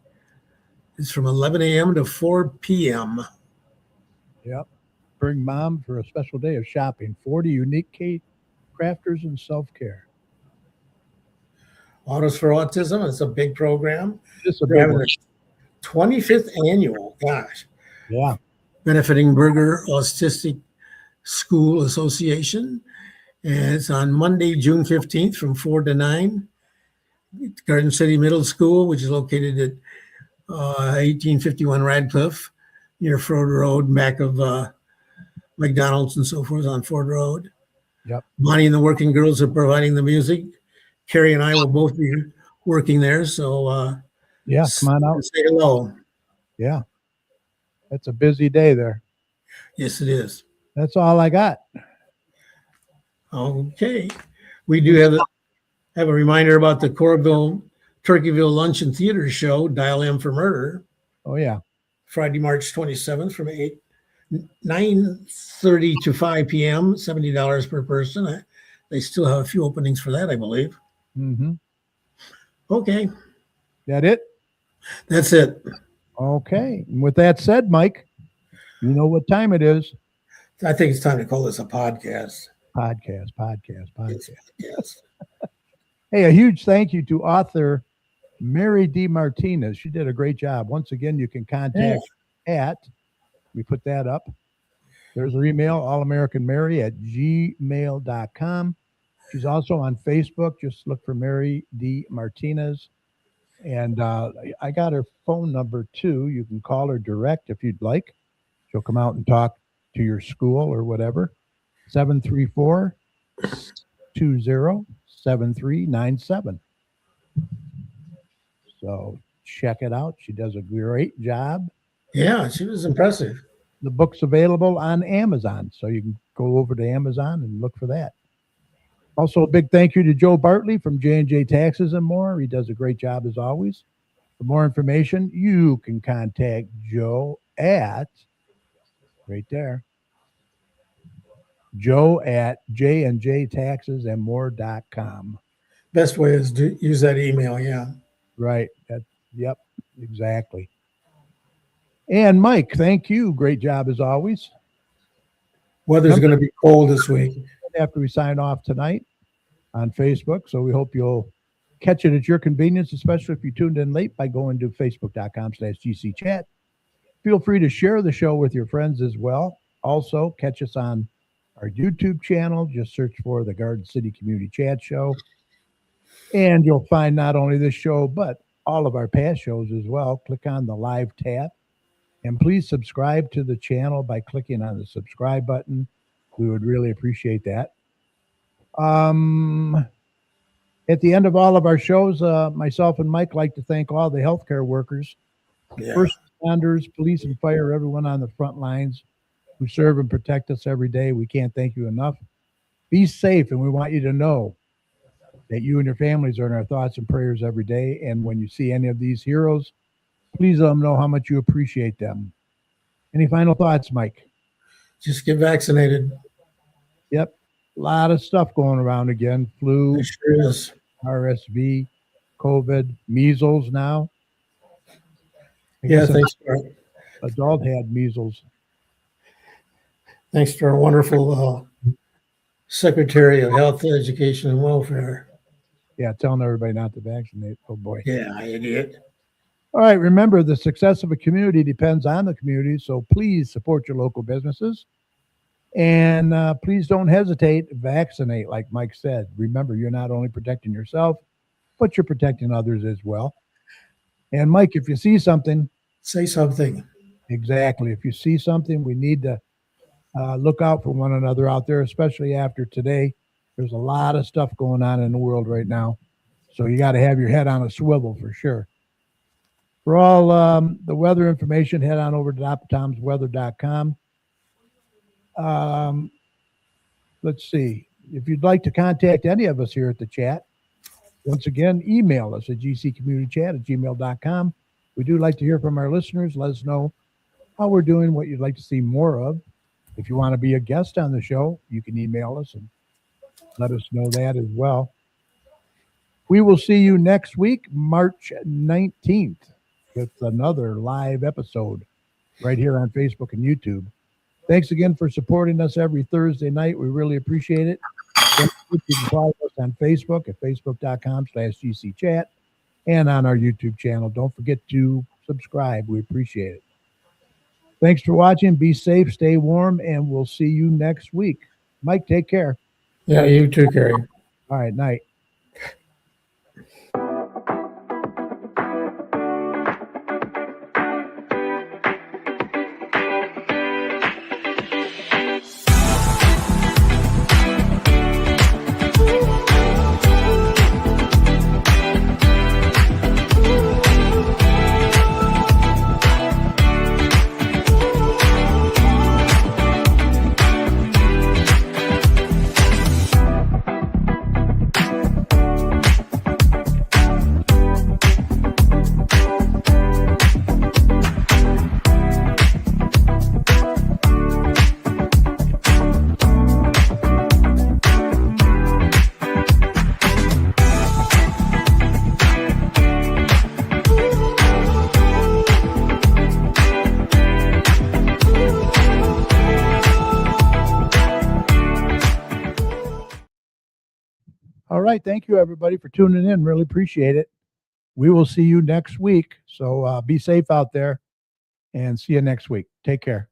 It's from 11 a.m. to 4 p.m. Yep. Bring mom for a special day of shopping. 40 unique crafters and self-care. Autos for Autism. It's a big program. It's a They're big having one. a 25th annual. Gosh. Yeah. Benefiting Berger Autistic School Association. And it's on Monday, June 15th from 4 to 9. Garden City Middle School, which is located at 1851 Radcliffe, near Ford Road, back of McDonald's and so forth on Ford Road. Yep. Bonnie and the Working Girls are providing the music. Carrie and I will both be working there. So yeah, come on out. Say hello. Yeah. It's a busy day there. Yes, it is. That's all I got. Okay. We do have a reminder about the Coralville Turkeyville Lunch and Theater Show, Dial M for Murder. Oh, yeah. Friday, March 27th from 9:30 to 5 p.m., $70 per person. They still have a few openings for that, I believe. Mm-hmm. Okay. That it? That's it. Okay. And with that said, Mike, you know what time it is. I think it's time to call this a podcast. Podcast. Yes. Hey, a huge thank you to author Mary D. Martinez. She did a great job. Once again, you can contact we put that up. There's her email, allamericanmary@gmail.com. She's also on Facebook. Just look for Mary D. Martinez. And I got her phone number, too. You can call her direct if you'd like. She'll come out and talk to your school or whatever. 734-20-7397. So check it out. She does a great job. Yeah, she was impressive. The book's available on Amazon, so you can go over to Amazon and look for that. Also, a big thank you to Joe Bartley from J&J Taxes and More. He does a great job as always. For more information, you can contact Joe at, right there, Joe at jnjtaxesandmore.com. Best way is to use that email. Yeah. Right. Yep, exactly. And Mike, thank you. Great job as always. Weather's going to be cold this week. After we sign off tonight on Facebook, so we hope you'll catch it at your convenience, especially if you tuned in late by going to facebook.com/GCChat. Feel free to share the show with your friends as well. Also, catch us on our YouTube channel. Just search for the Garden City Community Chat Show. And you'll find not only this show, but all of our past shows as well. Click on the live tab. And please subscribe to the channel by clicking on the subscribe button. We would really appreciate that. At the end of all of our shows, myself and Mike like to thank all the healthcare workers, first responders, police and fire, everyone on the front lines who serve and protect us every day. We can't thank you enough. Be safe, and we want you to know that you and your families are in our thoughts and prayers every day. And when you see any of these heroes, please let them know how much you appreciate them. Any final thoughts, Mike? Just get vaccinated. Yep. A lot of stuff going around again. Flu, It sure is. RSV, COVID, measles now. Yeah, thanks to our, Adult had measles. thanks to our wonderful Secretary of Health, Education, and Welfare. Yeah, telling everybody not to vaccinate. Oh, boy. Yeah, idiot. All right. Remember, the success of a community depends on the community. So please support your local businesses. And please don't hesitate. Vaccinate, like Mike said. Remember, you're not only protecting yourself, but you're protecting others as well. And Mike, if you see something, say something. Exactly. If you see something, we need to look out for one another out there, especially after today. There's a lot of stuff going on in the world right now. So you got to have your head on a swivel for sure. For all the weather information, head on over to tomsweather.com. Let's see. If you'd like to contact any of us here at the chat, once again, email us at gccommunitychat@gmail.com. We do like to hear from our listeners. Let us know how we're doing, what you'd like to see more of. If you want to be a guest on the show, you can email us and let us know that as well. We will see you next week, March 19th, with another live episode right here on Facebook and YouTube. Thanks again for supporting us every Thursday night. We really appreciate it. You can follow us on Facebook at facebook.com/GCChat and on our YouTube channel. Don't forget to subscribe. We appreciate it. Thanks for watching. Be safe, stay warm, and we'll see you next week. Mike, take care. Yeah, you too, Kerry. All right, night. All right. Thank you, everybody, for tuning in. Really appreciate it. We will see you next week. So be safe out there and see you next week. Take care.